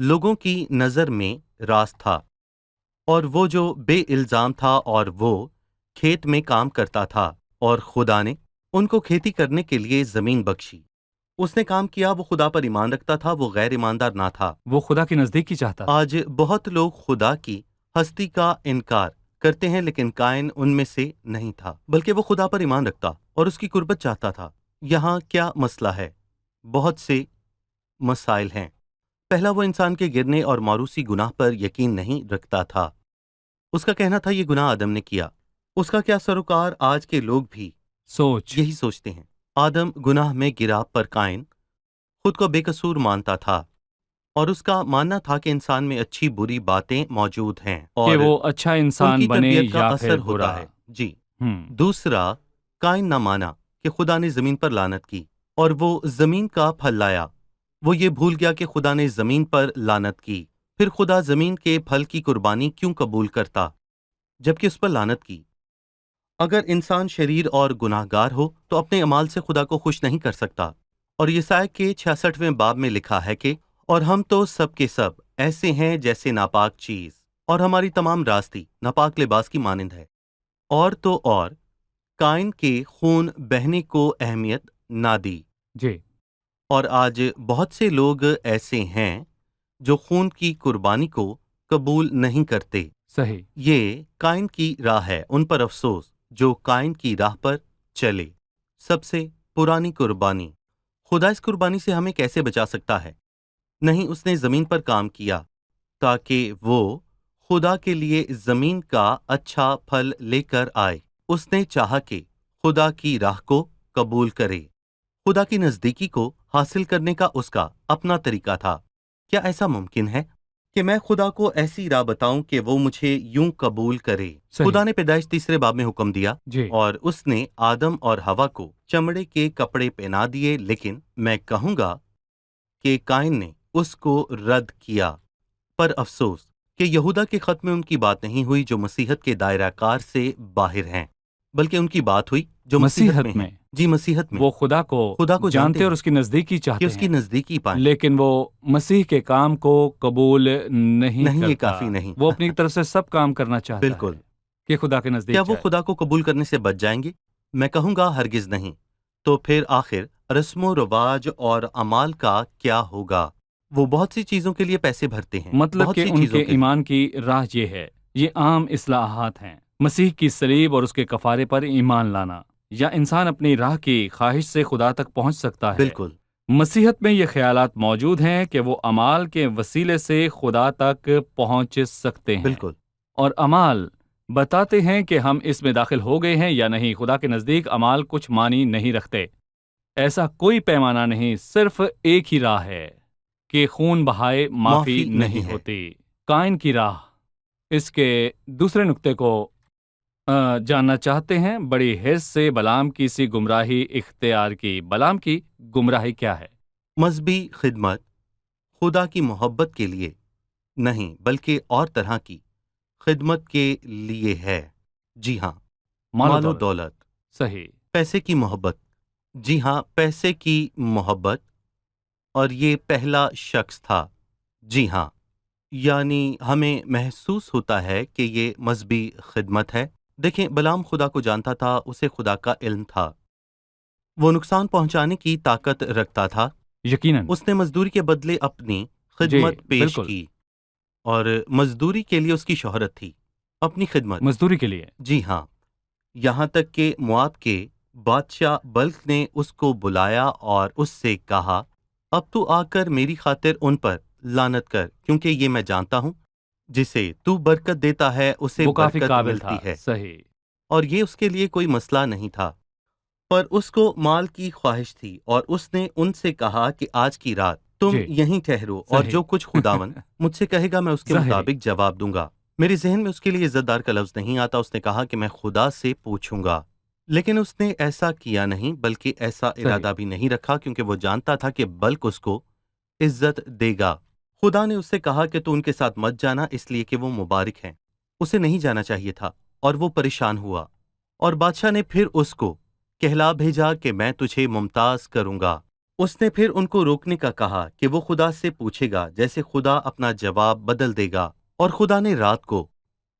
لوگوں کی نظر میں راست تھا، اور وہ جو بے الزام تھا، اور وہ کھیت میں کام کرتا تھا، اور خدا نے ان کو کھیتی کرنے کے لیے زمین بخشی۔ اس نے کام کیا، وہ خدا پر ایمان رکھتا تھا، وہ غیر ایماندار نہ تھا۔ وہ خدا کی نزدیکی چاہتا تھا۔ آج بہت لوگ خدا کی ہستی کا انکار کرتے ہیں، لیکن قائن ان میں سے نہیں تھا، بلکہ وہ خدا پر ایمان رکھتا اور اس کی قربت چاہتا تھا۔ یہاں کیا مسئلہ ہے؟ بہت سے مسائل ہیں۔ پہلا، وہ انسان کے گرنے اور موروثی گناہ پر یقین نہیں رکھتا تھا۔ اس کا کہنا تھا یہ گناہ آدم نے کیا۔ اس کا کیا سروکار آج کے لوگ بھی سوچ یہی سوچتے ہیں۔ آدم گناہ میں گرا، پر قائن خود کو بے قصور مانتا تھا، اور اس کا ماننا تھا کہ انسان میں اچھی بری باتیں موجود ہیں کہ اور وہ اچھا ان انسان کی بنے تربیت کا یا اثر پھر ہوتا برا۔ ہے۔ جی۔ ہم، دوسرا، قائن نہ مانا کہ خدا نے زمین پر لعنت کی اور وہ زمین کا پھل لایا۔ وہ یہ بھول گیا کہ خدا نے زمین پر لعنت کی، پھر خدا زمین کے پھل کی قربانی کیوں قبول کرتا جبکہ اس پر لعنت کی؟ اگر انسان شریر اور گناہ گار ہو تو اپنے اعمال سے خدا کو خوش نہیں کر سکتا، اور یسایا کے 66ویں باب میں لکھا ہے کہ اور ہم تو سب کے سب ایسے ہیں جیسے ناپاک چیز، اور ہماری تمام راستی ناپاک لباس کی مانند ہے۔ اور قائن کے خون بہنے کو اہمیت نہ دی، جی اور آج بہت سے لوگ ایسے ہیں جو خون کی قربانی کو قبول نہیں کرتے۔ صحیح۔ یہ قائن کی راہ ہے، ان پر افسوس جو قائن کی راہ پر چلے۔ سب سے پرانی قربانی، خدا اس قربانی سے ہمیں کیسے بچا سکتا ہے؟ نہیں، اس نے زمین پر کام کیا تاکہ وہ خدا کے لیے زمین کا اچھا پھل لے کر آئے۔ اس نے چاہا کہ خدا کی راہ کو قبول کرے۔ خدا کی نزدیکی کو حاصل کرنے کا اس کا اپنا طریقہ تھا۔ کیا ایسا ممکن ہے کہ میں خدا کو ایسی راہ بتاؤں کہ وہ مجھے یوں قبول کرے؟ صحیح۔ خدا نے پیدائش 3 باب میں حکم دیا، جی اور اس نے آدم اور حوا کو چمڑے کے کپڑے پہنا دیے، لیکن میں کہوں گا کہ قائن نے اس کو رد کیا۔ پر افسوس کہ یہودا کے خط میں ان کی بات نہیں ہوئی جو مسیحت کے دائرہ کار سے باہر ہیں، بلکہ ان کی بات ہوئی جو مسیحت میں ہیں۔ جی، مسیحت میں وہ خدا کو جانتے اور اس کی نزدیکی کہ چاہتے اس کی ہیں، نزدیکی پائیں۔ لیکن وہ مسیح کے کام کو قبول نہیں نہیں، یہ کرتا۔ کافی نہیں۔ وہ اپنی طرف سے سب کام کرنا چاہتا بالکل۔ ہے کہ خدا کے نزدیک کیا وہ جائے۔ خدا کو قبول کرنے سے بچ جائیں گے؟ میں کہوں گا ہرگز نہیں۔ تو پھر آخر رسم و رواج اور اعمال کا کیا ہوگا؟ وہ بہت سی چیزوں کے لیے پیسے بھرتے ہیں، مطلب بہت کہ سی ان چیزوں کے کے ایمان کی راہ یہ ہے، یہ عام اصلاحات ہیں، مسیح کی صلیب اور اس کے کفارے پر ایمان لانا، یا انسان اپنی راہ کی خواہش سے خدا تک پہنچ سکتا ہے۔ بالکل۔ مسیحت میں یہ خیالات موجود ہیں کہ وہ اعمال کے وسیلے سے خدا تک پہنچ سکتے ہیں، بالکل۔ اور اعمال بتاتے ہیں کہ ہم اس میں داخل ہو گئے ہیں یا نہیں۔ خدا کے نزدیک اعمال کچھ معنی نہیں رکھتے۔ ایسا کوئی پیمانہ نہیں، صرف ایک ہی راہ ہے کہ خون بہائے معافی نہیں ہے۔ ہوتی۔ قائن کی راہ، اس کے دوسرے نقطے کو جاننا چاہتے ہیں۔ بڑی حرص سے بلام کی سی گمراہی اختیار کی۔ بلام کی گمراہی کیا ہے؟ مذہبی خدمت خدا کی محبت کے لیے نہیں، بلکہ اور طرح کی خدمت کے لیے ہے۔ جی ہاں، مال و دولت، صحیح۔ پیسے کی محبت۔ جی ہاں، پیسے کی محبت، اور یہ پہلا شخص تھا۔ جی ہاں، یعنی ہمیں محسوس ہوتا ہے کہ یہ مذہبی خدمت ہے۔ دیکھیں، بلام خدا کو جانتا تھا، اسے خدا کا علم تھا، وہ نقصان پہنچانے کی طاقت رکھتا تھا۔ یقیناً اس نے مزدوری کے بدلے اپنی خدمت پیش بالکل۔ کی، اور مزدوری کے لیے اس کی شہرت تھی، اپنی خدمت۔ مزدوری کے لیے۔ جی ہاں، یہاں تک کہ مواب کے بادشاہ بلق نے اس کو بلایا اور اس سے کہا، اب تو آ کر میری خاطر ان پر لعنت کر، کیونکہ یہ میں جانتا ہوں جسے تو برکت دیتا ہے اسے وہ کافی برکت قابل ملتی تھا۔ ہے، صحیح۔ اور یہ اس کے لیے کوئی مسئلہ نہیں تھا، پر اس کو مال کی خواہش تھی، اور اس نے ان سے کہا کہ آج کی رات تم جی، یہیں ٹھہرو، اور صحیح۔ جو کچھ خداوند مجھ سے کہے گا میں اس کے ظاہر ہے۔ مطابق جواب دوں گا۔ میرے ذہن میں اس کے لیے عزت دار کا لفظ نہیں آتا۔ اس نے کہا کہ میں خدا سے پوچھوں گا، لیکن اس نے ایسا کیا نہیں، بلکہ ایسا ارادہ بھی نہیں رکھا، کیونکہ وہ جانتا تھا کہ بلق اس کو عزت دے گا۔ خدا نے اس سے کہا کہ تو ان کے ساتھ مت جانا، اس لیے کہ وہ مبارک ہیں۔ اسے نہیں جانا چاہیے تھا، اور وہ پریشان ہوا، اور بادشاہ نے پھر اس کو کہلا بھیجا کہ میں تجھے ممتاز کروں گا۔ اس نے پھر ان کو روکنے کا کہا کہ وہ خدا سے پوچھے گا، جیسے خدا اپنا جواب بدل دے گا۔ اور خدا نے رات کو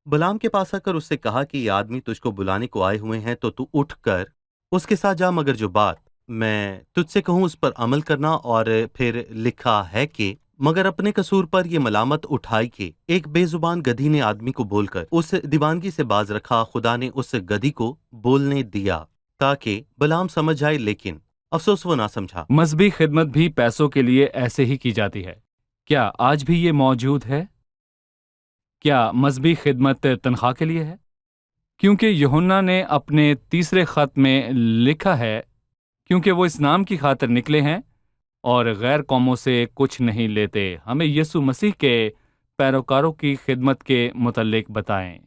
بلعام کے پاس آ کر اس سے کہا کہ یہ آدمی تجھ کو بلانے کو آئے ہوئے ہیں، تو اٹھ کر اس کے ساتھ جا، مگر جو بات میں تجھ سے کہوں اس پر عمل کرنا۔ اور پھر لکھا ہے کہ مگر اپنے قصور پر یہ ملامت اٹھائی کہ ایک بے زبان گدھی نے آدمی کو بول کر اس دیوانگی سے باز رکھا۔ خدا نے اس گدھی کو بولنے دیا تاکہ بلعام سمجھ آئے، لیکن افسوس وہ نہ سمجھا۔ مذہبی خدمت بھی پیسوں کے لیے ایسے ہی کی جاتی ہے۔ کیا آج بھی یہ موجود ہے؟ کیا مذہبی خدمت تنخواہ کے لیے ہے؟ کیونکہ یوحنا نے اپنے تیسرے خط میں لکھا ہے، کیونکہ وہ اس نام کی خاطر نکلے ہیں اور غیر قوموں سے کچھ نہیں لیتے۔ ہمیں یسوع مسیح کے پیروکاروں کی خدمت کے متعلق بتائیں۔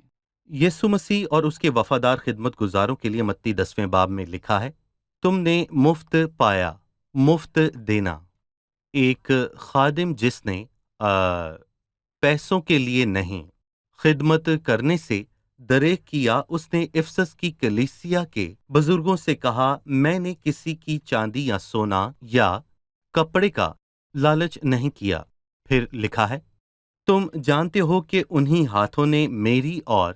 یسوع مسیح اور اس کے وفادار خدمت گزاروں کے لیے متی 10ویں باب میں لکھا ہے، تم نے مفت پایا، مفت دینا۔ ایک خادم جس نے پیسوں کے لیے نہیں، خدمت کرنے سے دریغ کیا، اس نے افسس کی کلیسیا کے بزرگوں سے کہا، میں نے کسی کی چاندی یا سونا یا کپڑے کا لالچ نہیں کیا۔ پھر لکھا ہے، تم جانتے ہو کہ انہی ہاتھوں نے میری اور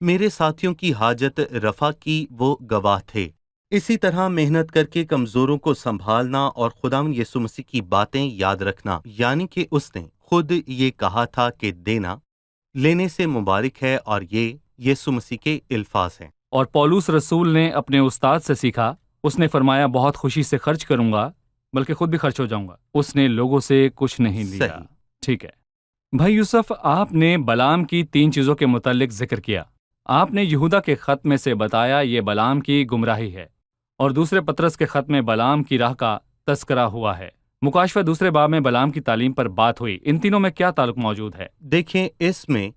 میرے ساتھیوں کی حاجت رفع کی، وہ گواہ تھے۔ اسی طرح محنت کر کے کمزوروں کو سنبھالنا اور خداوند یسوع مسیح کی باتیں یاد رکھنا، یعنی کہ اس نے خود یہ کہا تھا کہ دینا لینے سے مبارک ہے، اور یہ یسوع مسیح کے الفاظ ہیں۔ اور پولس رسول نے اپنے استاد سے سیکھا، اس نے فرمایا بہت خوشی سے خرچ کروں گا، بلکہ خود بھی خرچ ہو جاؤں گا۔ اس نے لوگوں سے کچھ نہیں لیا۔ صحیح۔ ٹھیک ہے بھائی یوسف، آپ نے بلعام کی 3 چیزوں کے متعلق ذکر کیا۔ آپ نے یہودا کے خط میں سے بتایا یہ بلعام کی گمراہی ہے، اور دوسرے پطرس کے خط میں بلعام کی راہ کا تذکرہ ہوا ہے۔ مکاشفہ دوسرے باب میں بلعام کی تعلیم پر بات ہوئی۔ ان تینوں میں کیا تعلق موجود ہے؟ دیکھیں، اس میں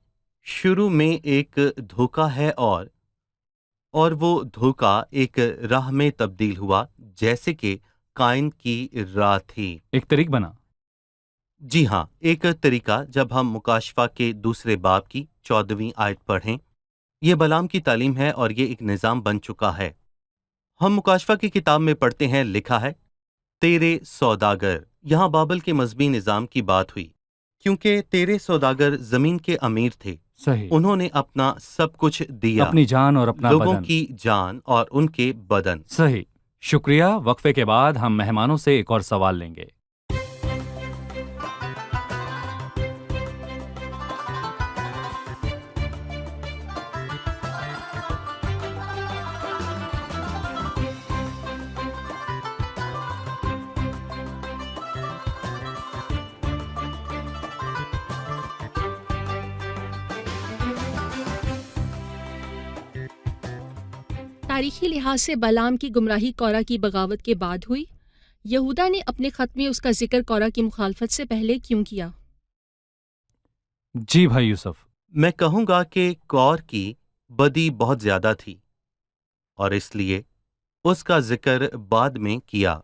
شروع میں ایک دھوکہ ہے، اور وہ دھوکہ ایک راہ میں تبدیل ہوا، جیسے کہ قائن کی راہ تھی۔ ایک طریق بنا۔ جی ہاں، ایک طریقہ۔ جب ہم مکاشفہ کے دوسرے باب کی 14ویں آیت پڑھیں، یہ بلعام کی تعلیم ہے اور یہ ایک نظام بن چکا ہے۔ ہم مکاشفہ کی کتاب میں پڑھتے ہیں، لکھا ہے، تیرے سوداگر۔ یہاں بابل کے مذہبی نظام کی بات ہوئی، کیونکہ تیرے سوداگر زمین کے امیر تھے۔ صحیح، انہوں نے اپنا سب کچھ دیا، اپنی جان اور اپنا لوگوں بدن۔ کی جان اور ان کے بدن۔ صحیح، شکریہ۔ وقفے کے بعد ہم مہمانوں سے ایک اور سوال لیں گے۔ تاریخی لحاظ سے بلعام کی گمراہی کورہ کی بغاوت کے بعد ہوئی۔ یہودا نے اپنے خط میں اس کا ذکر کورہ کی مخالفت سے پہلے کیوں کیا؟ جی بھائی یوسف۔ میں کہوں گا کہ کور کی بدی بہت زیادہ تھی، اور اس لیے اس کا ذکر بعد میں کیا،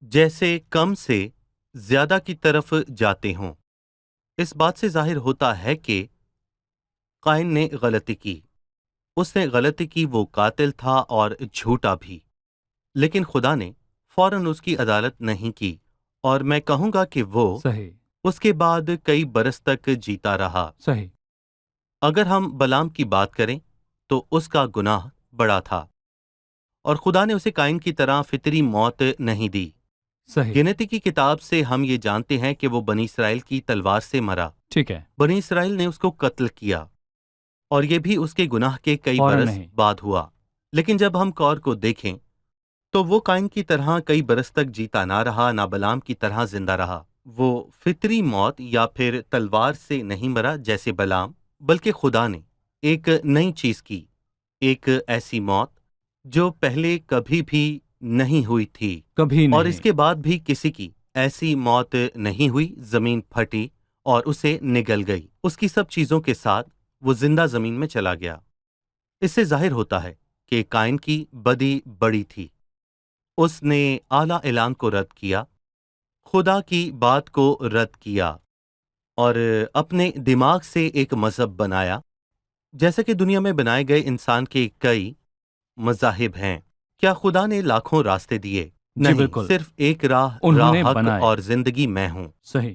جیسے کم سے زیادہ کی طرف جاتے ہوں۔ اس بات سے ظاہر ہوتا ہے کہ قائن نے غلطی کی۔ اس نے غلطی کی، وہ قاتل تھا اور جھوٹا بھی، لیکن خدا نے فوراً اس کی عدالت نہیں کی، اور میں کہوں گا کہ وہ صحیح، اس کے بعد کئی برس تک جیتا رہا۔ صحیح، اگر ہم بلعام کی بات کریں تو اس کا گناہ بڑا تھا، اور خدا نے اسے قائن کی طرح فطری موت نہیں دی۔ صحیح۔ گنتی کی کتاب سے ہم یہ جانتے ہیں کہ وہ بنی اسرائیل کی تلوار سے مرا۔ ٹھیک ہے، بنی اسرائیل نے اس کو قتل کیا، اور یہ بھی اس کے گناہ کے کئی فوراً برس نہیں۔ بعد ہوا۔ لیکن جب ہم کور کو دیکھیں تو وہ قائن کی طرح کئی برس تک جیتا نہ رہا، نہ بلعام کی طرح زندہ رہا۔ وہ فطری موت یا پھر تلوار سے نہیں مرا جیسے بلعام، بلکہ خدا نے ایک نئی چیز کی، ایک ایسی موت جو پہلے کبھی بھی نہیں ہوئی تھی، کبھی نہیں۔ اور اس کے بعد بھی کسی کی ایسی موت نہیں ہوئی۔ زمین پھٹی اور اسے نگل گئی، اس کی سب چیزوں کے ساتھ وہ زندہ زمین میں چلا گیا۔ اس سے ظاہر ہوتا ہے کہ قائن کی بدی بڑی تھی۔ اس نے اعلیٰ اعلان کو رد کیا، خدا کی بات کو رد کیا، اور اپنے دماغ سے ایک مذہب بنایا۔ جیسا کہ دنیا میں بنائے گئے انسان کے کئی مذاہب ہیں، کیا خدا نے لاکھوں راستے دیے؟ نہیں، بالکل صرف ایک راہ انہوں نے حق بنائے۔ اور زندگی میں ہوں۔ صحیح،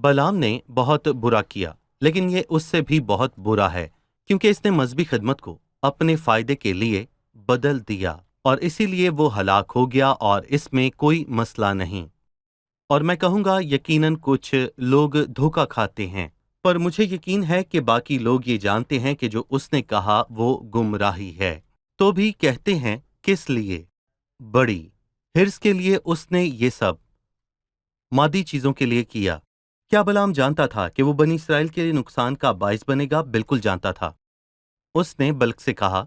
بلام نے بہت برا کیا، لیکن یہ اس سے بھی بہت برا ہے کیونکہ اس نے مذہبی خدمت کو اپنے فائدے کے لیے بدل دیا، اور اسی لیے وہ ہلاک ہو گیا، اور اس میں کوئی مسئلہ نہیں۔ اور میں کہوں گا یقیناً کچھ لوگ دھوکہ کھاتے ہیں، پر مجھے یقین ہے کہ باقی لوگ یہ جانتے ہیں کہ جو اس نے کہا وہ گمراہی ہے، تو بھی کہتے ہیں کس لیے؟ بڑی حرص کے لیے اس نے یہ سب مادی چیزوں کے لیے کیا۔ کیا بلام جانتا تھا کہ وہ بنی اسرائیل کے لیے نقصان کا باعث بنے گا؟ بالکل جانتا تھا۔ اس نے بلک سے کہا،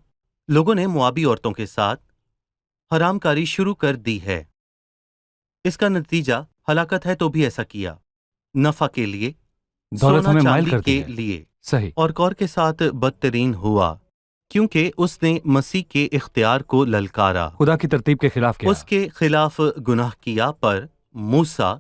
لوگوں نے موابی عورتوں کے ساتھ حرام کاری شروع کر دی ہے، اس کا نتیجہ ہلاکت ہے، تو بھی ایسا کیا، نفع کے لیے، دولت سونا ہمیں مائل چاندی کرتی کے ہے۔ لیے، صحیح، اور کور کے ساتھ بدترین ہوا، کیونکہ اس نے مسیح کے اختیار کو للکارا، خدا کی ترتیب کے خلاف کیا؟ اس کے خلاف گناہ کیا۔ پر موسیٰ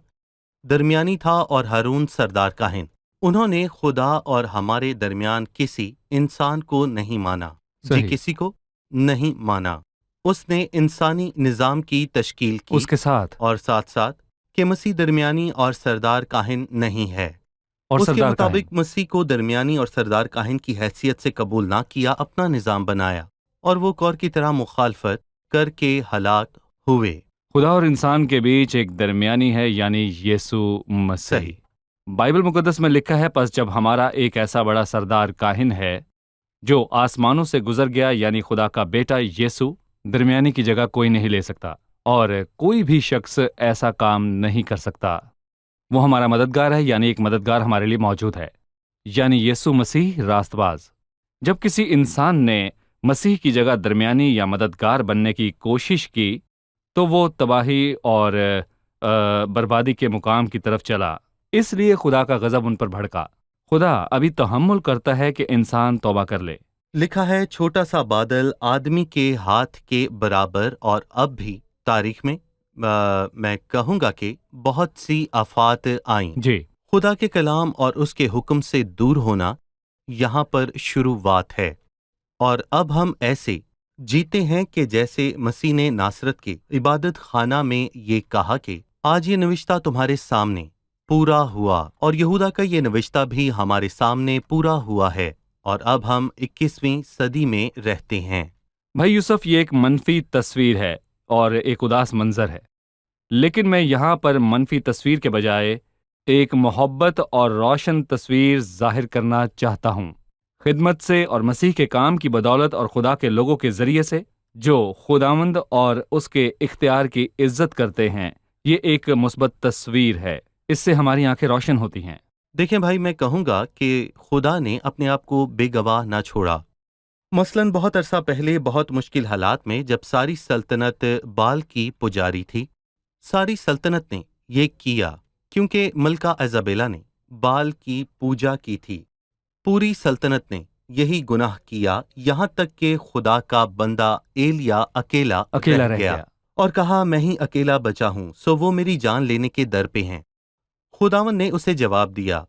درمیانی تھا اور ہارون سردار کاہن، انہوں نے خدا اور ہمارے درمیان کسی انسان کو نہیں مانا۔ صحیح، کسی کو نہیں مانا۔ اس نے انسانی نظام کی تشکیل کی، اس کے ساتھ اور ساتھ ساتھ کہ مسیح درمیانی اور سردار کاہن نہیں ہے، اور اس کے سردار مطابق مسیح کو درمیانی اور سردار کاہن کی حیثیت سے قبول نہ کیا، اپنا نظام بنایا، اور وہ کور کی طرح مخالفت کر کے ہلاک ہوئے۔ خدا اور انسان کے بیچ ایک درمیانی ہے، یعنی یسوع مسیح۔ صحیح، بائبل مقدس میں لکھا ہے، پس جب ہمارا ایک ایسا بڑا سردار کاہن ہے جو آسمانوں سے گزر گیا، یعنی خدا کا بیٹا یسوع، درمیانی کی جگہ کوئی نہیں لے سکتا، اور کوئی بھی شخص ایسا کام نہیں کر سکتا۔ وہ ہمارا مددگار ہے، یعنی ایک مددگار ہمارے لیے موجود ہے، یعنی یسوع مسیح راست باز۔ جب کسی انسان نے مسیح کی جگہ درمیانی یا مددگار بننے کی کوشش کی تو وہ تباہی اور بربادی کے مقام کی طرف چلا، اس لیے خدا کا غضب ان پر بھڑکا۔ خدا ابھی تحمل کرتا ہے کہ انسان توبہ کر لے۔ لکھا ہے، چھوٹا سا بادل آدمی کے ہاتھ کے برابر، اور اب بھی تاریخ میں میں کہوں گا کہ بہت سی آفات آئیں۔ جی، خدا کے کلام اور اس کے حکم سے دور ہونا یہاں پر شروعات ہے، اور اب ہم ایسے جیتے ہیں کہ جیسے مسیح نے ناصرت کے عبادت خانہ میں یہ کہا کہ آج یہ نوشتہ تمہارے سامنے پورا ہوا، اور یہودا کا یہ نوشتہ بھی ہمارے سامنے پورا ہوا ہے، اور اب ہم 21ویں صدی میں رہتے ہیں۔ بھائی یوسف، یہ ایک منفی تصویر ہے اور ایک اداس منظر ہے، لیکن میں یہاں پر منفی تصویر کے بجائے ایک محبت اور روشن تصویر ظاہر کرنا چاہتا ہوں، خدمت سے اور مسیح کے کام کی بدولت اور خدا کے لوگوں کے ذریعے سے جو خداوند اور اس کے اختیار کی عزت کرتے ہیں۔ یہ ایک مثبت تصویر ہے، اس سے ہماری آنکھیں روشن ہوتی ہیں۔ دیکھیں بھائی، میں کہوں گا کہ خدا نے اپنے آپ کو بے گواہ نہ چھوڑا۔ مثلاً بہت عرصہ پہلے بہت مشکل حالات میں جب ساری سلطنت بال کی پجاری تھی، ساری سلطنت نے یہ کیا کیونکہ ملکہ ایزابیلا نے بال کی پوجا کی تھی۔ پوری سلطنت نے یہی گناہ کیا، یہاں تک کہ خدا کا بندہ ایلیا اکیلا رہ گیا اور کہا، میں ہی اکیلا بچا ہوں، سو وہ میری جان لینے کے در پہ ہیں۔ خداوند نے اسے جواب دیا،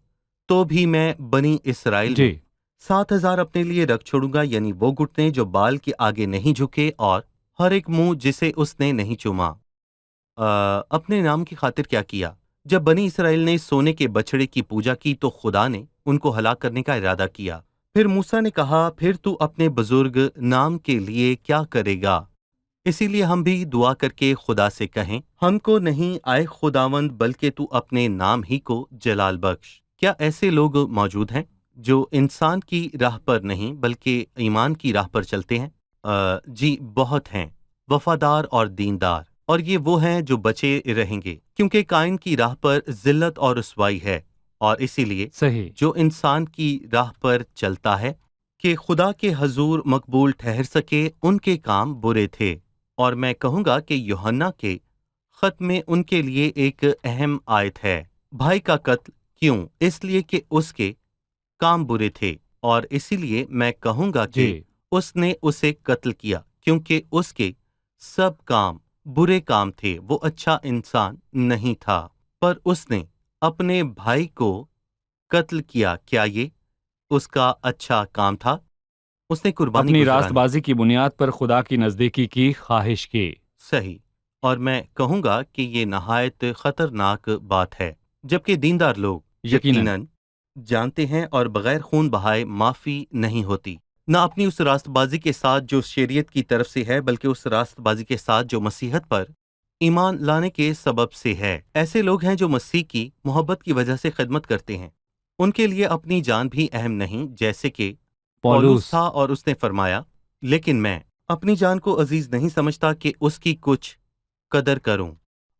تو بھی میں بنی اسرائیل میں 7,000 اپنے لیے رکھ چھوڑوں گا، یعنی وہ گھٹنے جو بال کے آگے نہیں جھکے، اور ہر ایک منہ جسے اس نے نہیں چوما۔ اپنے نام کی خاطر کیا کیا؟ جب بنی اسرائیل نے سونے کے بچڑے کی پوجا کی تو خدا نے ان کو ہلاک کرنے کا ارادہ کیا۔ پھر موسیٰ نے کہا، پھر تو اپنے بزرگ نام کے لیے کیا کرے گا؟ اسی لیے ہم بھی دعا کر کے خدا سے کہیں، ہم کو نہیں آئے خداوند، بلکہ تو اپنے نام ہی کو جلال بخش۔ کیا ایسے لوگ موجود ہیں جو انسان کی راہ پر نہیں بلکہ ایمان کی راہ پر چلتے ہیں؟ جی بہت ہیں، وفادار اور دیندار، اور یہ وہ ہیں جو بچے رہیں گے، کیونکہ قائن کی راہ پر ذلت اور رسوائی ہے، اور اسی لیے صحیح، جو انسان کی راہ پر چلتا ہے کہ خدا کے حضور مقبول ٹھہر سکے، ان کے کام برے تھے۔ اور میں کہوں گا کہ یوحنا کے خط میں ان کے لیے ایک اہم آیت ہے، بھائی کا قتل کیوں؟ اس لیے کہ اس کے کام برے تھے، اور اسی لیے میں کہوں گا کہ اس نے اسے قتل کیا کیونکہ اس کے سب کام برے کام تھے، وہ اچھا انسان نہیں تھا، پر اس نے اپنے بھائی کو قتل کیا۔ کیا یہ اس کا اچھا کام تھا؟ اس نے قربانی اپنی گزرانی، راست بازی کی بنیاد پر خدا کی نزدیکی کی خواہش کی۔ صحیح، اور میں کہوں گا کہ یہ نہایت خطرناک بات ہے، جبکہ دیندار لوگ یقیناً جانتے ہیں اور بغیر خون بہائے معافی نہیں ہوتی، نہ اپنی اس راست بازی کے ساتھ جو شریعت کی طرف سے ہے، بلکہ اس راست بازی کے ساتھ جو مسیحت پر ایمان لانے کے سبب سے ہے۔ ایسے لوگ ہیں جو مسیح کی محبت کی وجہ سے خدمت کرتے ہیں، ان کے لیے اپنی جان بھی اہم نہیں، جیسے کہ پولس تھا، اور اس نے فرمایا، لیکن میں اپنی جان کو عزیز نہیں سمجھتا کہ اس کی کچھ قدر کروں۔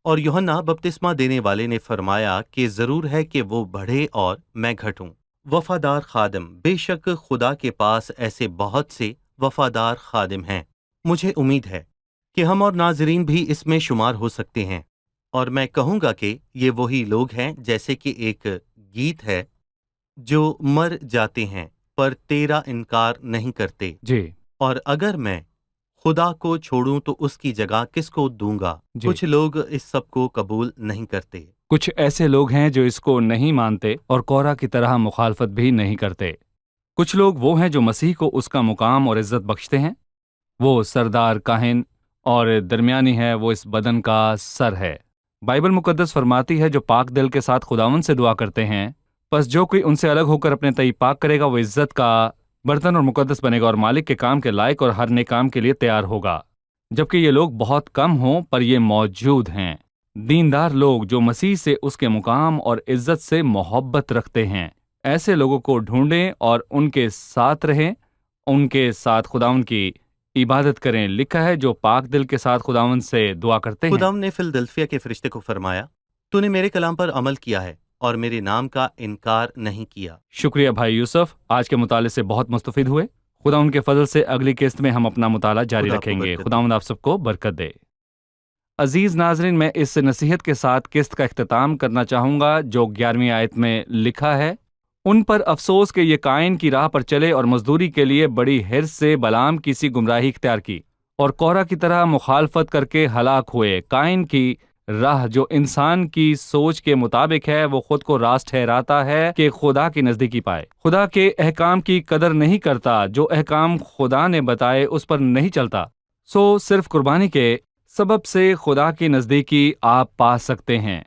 اور یوحنا بپتسمہ دینے والے نے فرمایا کہ ضرور ہے کہ وہ بڑھے اور میں گھٹوں۔ وفادار خادم، بے شک خدا کے پاس ایسے بہت سے وفادار خادم ہیں۔ مجھے امید ہے کہ ہم اور ناظرین بھی اس میں شمار ہو سکتے ہیں، اور میں کہوں گا کہ یہ وہی لوگ ہیں، جیسے کہ ایک گیت ہے، جو مر جاتے ہیں پر تیرا انکار نہیں کرتے، جی اور اگر میں خدا کو چھوڑوں تو اس کی جگہ کس کو دوں گا؟ جی۔ کچھ لوگ اس سب کو قبول نہیں کرتے۔ کچھ ایسے لوگ ہیں جو اس کو نہیں مانتے اور کورا کی طرح مخالفت بھی نہیں کرتے۔ کچھ لوگ وہ ہیں جو مسیح کو اس کا مقام اور عزت بخشتے ہیں۔ وہ سردار، کاہن اور درمیانی ہے، وہ اس بدن کا سر ہے۔ بائبل مقدس فرماتی ہے جو پاک دل کے ساتھ خداوند سے دعا کرتے ہیں، پس جو کوئی ان سے الگ ہو کر اپنے تئی پاک کرے گا وہ عزت کا برتن اور مقدس بنے گا اور مالک کے کام کے لائق اور ہر نیک کام کے لیے تیار ہوگا۔ جبکہ یہ لوگ بہت کم ہوں پر یہ موجود ہیں، دیندار لوگ جو مسیح سے اس کے مقام اور عزت سے محبت رکھتے ہیں۔ ایسے لوگوں کو ڈھونڈیں اور ان کے ساتھ رہیں، ان کے ساتھ خداوند کی عبادت کریں۔ لکھا ہے جو پاک دل کے ساتھ خداوند سے دعا کرتے ہیں۔ خداوند نے فلدلفیا کے فرشتے کو فرمایا، تو نے میرے کلام پر عمل کیا ہے اور میرے نام کا انکار نہیں کیا۔ شکریہ بھائی یوسف، آج کے مطالعے سے بہت مستفید ہوئے۔ خداوند کے فضل سے اگلی قسط میں ہم اپنا مطالعہ جاری خدا آپ کو رکھیں گے۔ برکت دے۔ خداوند آپ سب کو برکت دے۔ عزیز ناظرین، میں اس نصیحت کے ساتھ قسط کا اختتام کرنا چاہوں گا جو 11ویں آیت میں لکھا ہے، ان پر افسوس کہ یہ قائن کی راہ پر چلے اور مزدوری کے لیے بڑی حرص سے بلعام کی سی گمراہی اختیار کی اور کورا کی طرح مخالفت کر کے ہلاک ہوئے۔ قائن کی راہ جو انسان کی سوچ کے مطابق ہے، وہ خود کو راست ٹھہراتا ہے کہ خدا کی نزدیکی پائے۔ خدا کے احکام کی قدر نہیں کرتا، جو احکام خدا نے بتائے اس پر نہیں چلتا۔ سو صرف قربانی کے سبب سے خدا کی نزدیکی آپ پا سکتے ہیں۔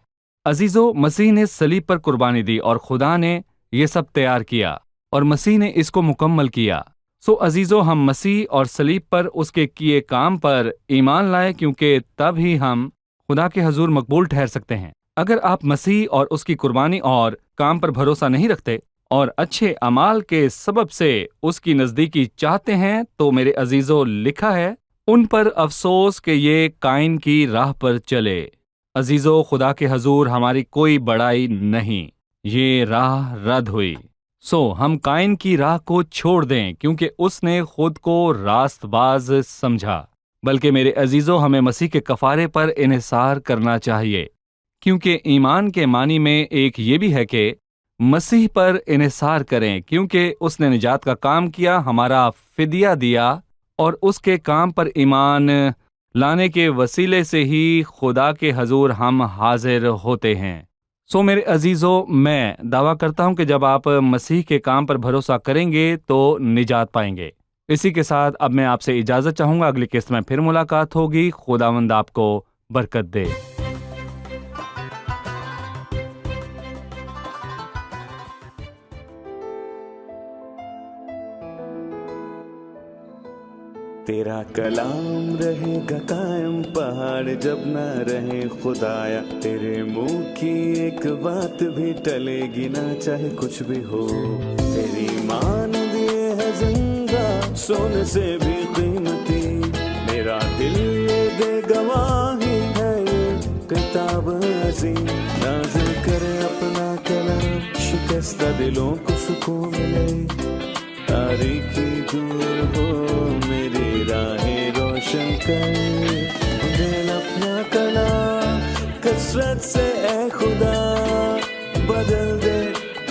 عزیزو، مسیح نے صلیب پر قربانی دی اور خدا نے یہ سب تیار کیا اور مسیح نے اس کو مکمل کیا۔ سو عزیزو، ہم مسیح اور صلیب پر اس کے کیے کام پر ایمان لائے، کیونکہ تب ہی ہم خدا کے حضور مقبول ٹھہر سکتے ہیں۔ اگر آپ مسیح اور اس کی قربانی اور کام پر بھروسہ نہیں رکھتے اور اچھے اعمال کے سبب سے اس کی نزدیکی چاہتے ہیں تو میرے عزیزو، لکھا ہے ان پر افسوس کہ یہ قائن کی راہ پر چلے۔ عزیزو، خدا کے حضور ہماری کوئی بڑائی نہیں، یہ راہ رد ہوئی۔ سو ہم قائن کی راہ کو چھوڑ دیں کیونکہ اس نے خود کو راست باز سمجھا، بلکہ میرے عزیزو ہمیں مسیح کے کفارے پر انحصار کرنا چاہیے، کیونکہ ایمان کے معنی میں ایک یہ بھی ہے کہ مسیح پر انحصار کریں، کیونکہ اس نے نجات کا کام کیا، ہمارا فدیہ دیا، اور اس کے کام پر ایمان لانے کے وسیلے سے ہی خدا کے حضور ہم حاضر ہوتے ہیں۔ سو میرے عزیزو، میں دعویٰ کرتا ہوں کہ جب آپ مسیح کے کام پر بھروسہ کریں گے تو نجات پائیں گے۔ اسی کے ساتھ اب میں آپ سے اجازت چاہوں گا، اگلی قسط میں پھر ملاقات ہوگی۔ خداوند آپ کو برکت دے۔ تیرا کلام رہے گا قائم، پہاڑ جب نہ رہے خدایا، تیرے منہ کی ایک بات بھی ٹلے گی نہ، چاہے کچھ بھی ہو۔ تیری مان دیے ہے زندہ، سونے سے بھی قیمتی، میرا دل یہ دے گواہی ہے، یہ کتاب عظیم نازل کرے اپنا کلام، شکستہ دلوں کو سکون ملے، تاریکی دور ہو میری راہیں روشن کر، دل اپنا کلام کثرت سے اے خدا بدل دے،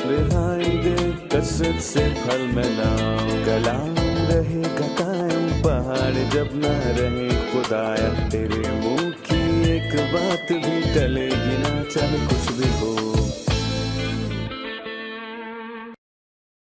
رہائی دے کثرت سے پھل ملاؤ۔ کلام رہے گا قائم، پہاڑ جب نہ رہے خدایا، تیرے منہ کی ایک بات بھی ٹلے گی نہ، چاہے کچھ بھی ہو۔